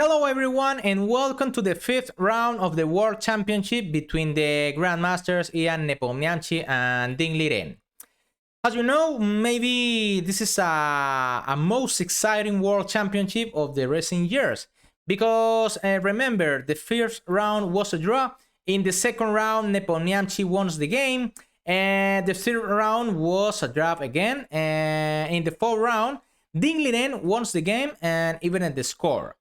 Hello everyone and welcome to the fifth round of the World Championship between the grandmasters Ian Nepomniachtchi and Ding Liren. As you know, maybe this is a most exciting World Championship of the recent years because remember, the first round was a draw. In the second round, Nepomniachtchi won the game, and the third round was a draw again. And in the fourth round, Ding Liren won the game and even at the score.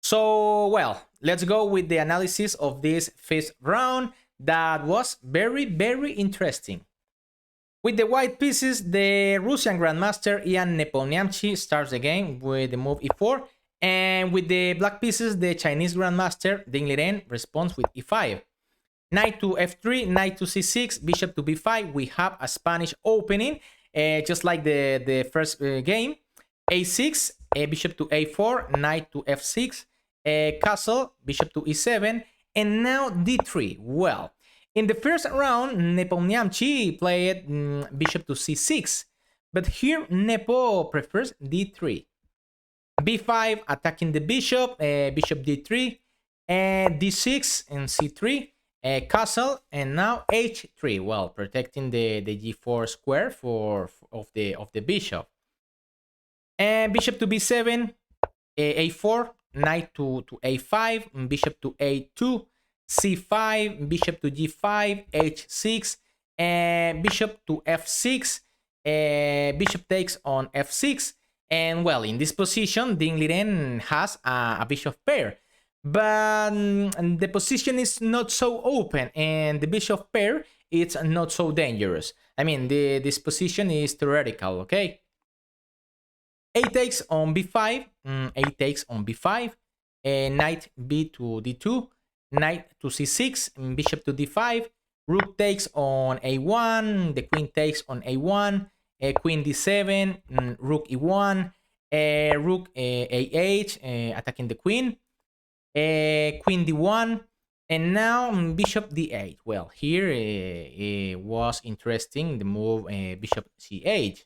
So, well, let's go with the analysis of this fifth round that was very interesting. With the white pieces, the Russian Grandmaster Ian Nepomniachtchi starts the game with the move e4, and with the black pieces, the Chinese Grandmaster Ding Liren responds with e5. Knight to f3, knight to c6, bishop to b5. We have a Spanish opening, just like the first game. a6, bishop to a4, knight to f6, castle, bishop to e7, and now d3. Well, in the first round, Nepomniachtchi played bishop to c6, but here Nepo prefers d3. b5, attacking the bishop, bishop d3, d6 and c3, castle, and now h3. Well, protecting the g4 square of the bishop. And bishop to b7, a4, knight to a5, bishop to a2, c5, bishop to g5, h6, bishop to f6, bishop takes on f6, and well, in this position, Ding Liren has a bishop pair, but the position is not so open, and the bishop pair it's not so dangerous. I mean, this position is theoretical, okay? A takes on b5, a takes on b5, knight b to d2, knight to c6, bishop to d5, rook takes on a1, the queen takes on a1, queen d7, rook e1, rook a8, attacking the queen, queen d1, and now bishop d8. Well, here it was interesting, the move bishop c8.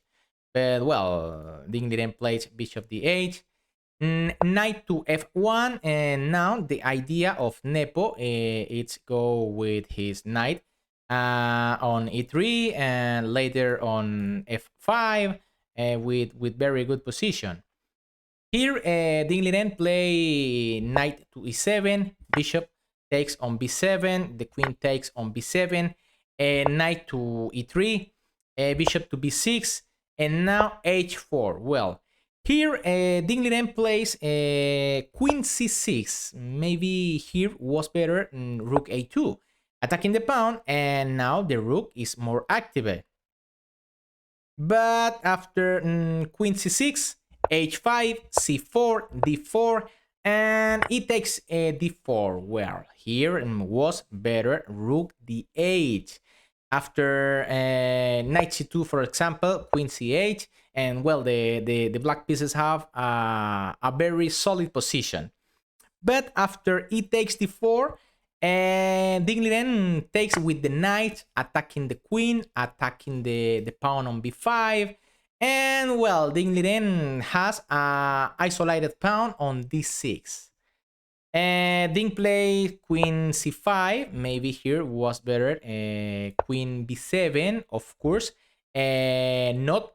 But well, Ding Liren plays bishop d8, knight to f1, and now the idea of Nepo is go with his knight on e3 and later on f5 with very good position. Here, Ding Liren play knight to e7, bishop takes on b7, the queen takes on b7, knight to e3, bishop to b6, and now h4. Well, here Ding Liren plays queen c6. Maybe here was better rook a2, attacking the pawn, and now the rook is more active. But after queen c6, h5, c4, d4, and it takes d4. Well, here was better rook d8. After knight c2, for example, queen c8, and well, the black pieces have a very solid position. But after e takes d4, Ding Liren takes with the knight, attacking the queen, attacking the pawn on b5, and well, Ding Liren has a isolated pawn on d6. Ding play queen c5. Maybe here was better queen b7, of course, not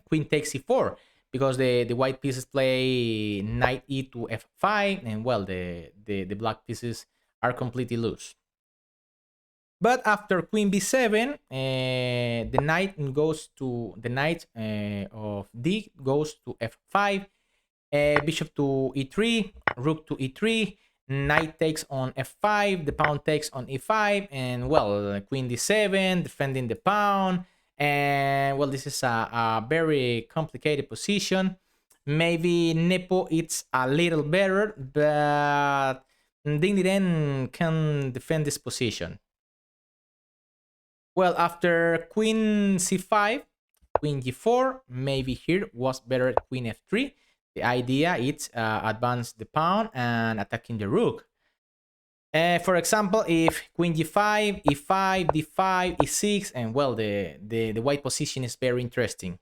queen takes c4, because the white pieces play knight e to f5, and well, the black pieces are completely loose. But after queen b7, the knight of d goes to f5, bishop to e3, rook to e3, knight takes on f5, the pawn takes on e5, and well, queen d7, defending the pawn, and well, this is a very complicated position. Maybe Nepo it's a little better, but Ding Liren can defend this position. Well, after queen c5, queen g4, maybe here was better queen f3. The idea is advance the pawn and attacking the rook. For example, if queen g5, e5, d5, e6, and well, the white position is very interesting.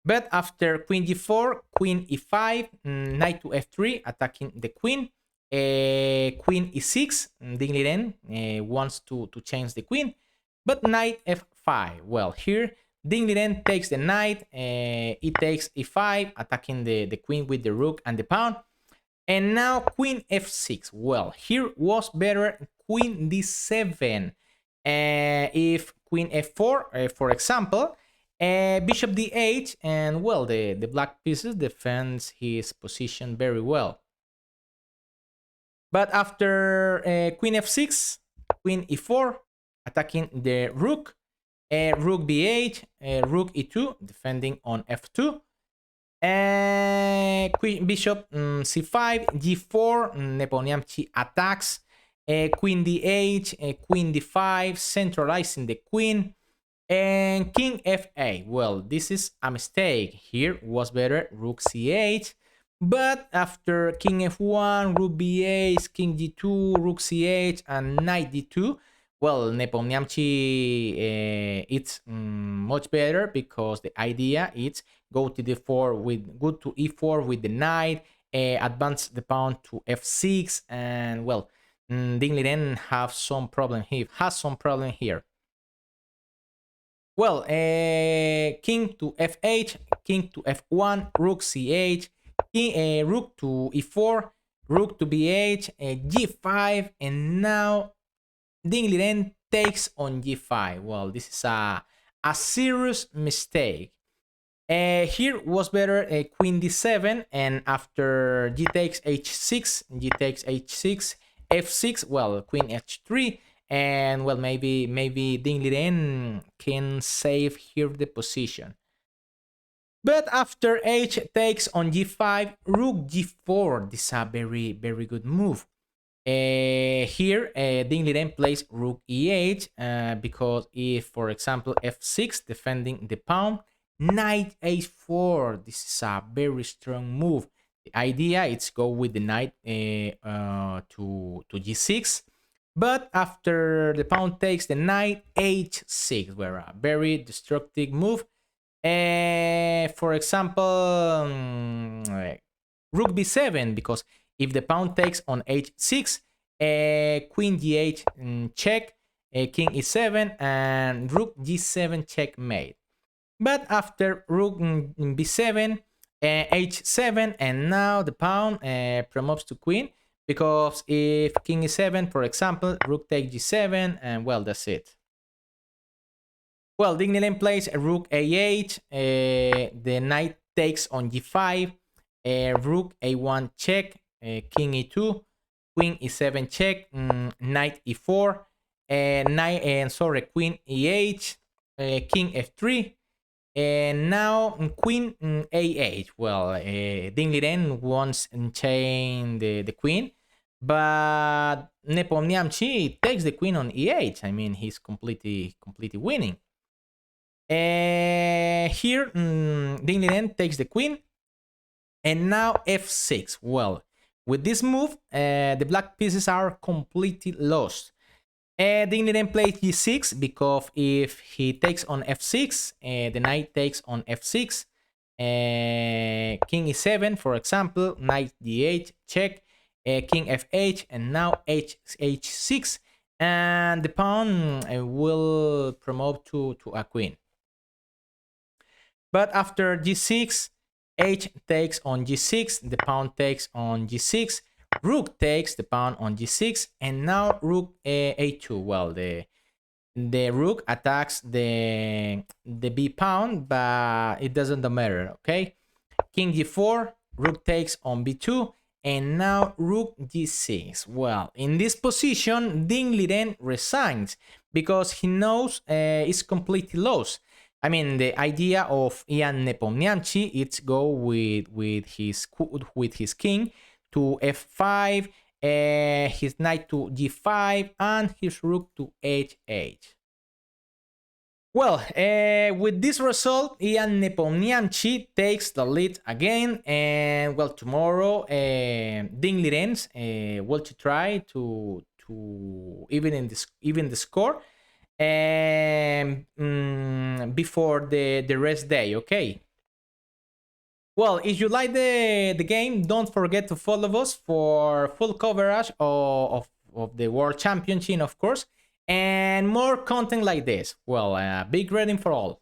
But after queen g4, queen e5, knight to f3, attacking the queen. Queen e6, Ding Liren wants to change the queen. But knight f5. Well, here Ding Liren takes the knight. It takes e5, attacking the queen with the rook and the pawn. And now queen f6. Well, here was better queen d7. If queen f4, for example, bishop d8, and well, the black pieces defends his position very well. But after queen f6, queen e4, attacking the rook, rook b8, rook e2, defending on f2, queen bishop c5, g4, Nepomniachtchi attacks, queen d8, queen d5, centralizing the queen, and king f8. Well, this is a mistake. Here was better rook c8, but after king f1, rook b8, king g2, rook c8, and knight d2, well, Nepomniachtchi it's much better, because the idea is go to d4 with go to e4 with the knight, advance the pawn to f6, and well, Ding Liren have some problem. He has some problem here. Well, king to f8, king to f1, rook c8, rook to e4, rook to b8, g5, and now Ding Liren takes on g5. Well, this is a serious mistake. Here was better queen d7, and after g takes h6, g takes h6, f6, well, queen h3, and well, maybe Ding Liren can save here the position. But after h takes on g5, rook g4, this is a very good move. Here, Ding Liren plays rook e8, because if, for example, f6, defending the pawn, knight a4, this is a very strong move. The idea is go with the knight to g6, but after the pawn takes the knight, h6, were a very destructive move. For example, rook b7, because if the pawn takes on h6, queen g8 check, king e7, and rook g7 checkmate. But after rook b7, h7, and now the pawn promotes to queen, because if king e7, for example, rook takes g7, and well, that's it. Well, Ding Liren plays a rook a8, the knight takes on g5, rook a1 check, king e2, queen e7 check, knight e4, queen e8, king f3, and now queen a8. Well, Ding Liren wants to chain the queen, but Nepomniachtchi takes the queen on e8. I mean, he's completely winning. Here, Ding Liren takes the queen, and now f6. Well, with this move, the black pieces are completely lost. Ding Liren plays g6, because if he takes on f6, the knight takes on f6, king e7, for example, knight d8 check, king f8, and now h6, and the pawn will promote to a queen. But after g6, h takes on g6, the pawn takes on g6, rook takes the pawn on g6, and now rook a2. Well, the rook attacks the b pawn, but it doesn't matter. Okay, king g4, rook takes on b2, and now rook g6. Well, in this position, Ding Liren resigns, because he knows it's completely lost. I mean, the idea of Ian Nepomniachtchi is go with his king to f5, his knight to g5, and his rook to h8. Well, with this result, Ian Nepomniachtchi takes the lead again, and well, tomorrow Ding Liren will to try to even the score before the rest day. Okay. Well, if you like the game, don't forget to follow us for full coverage of the World Championship, of course, and more content like this. Well, big reading for all.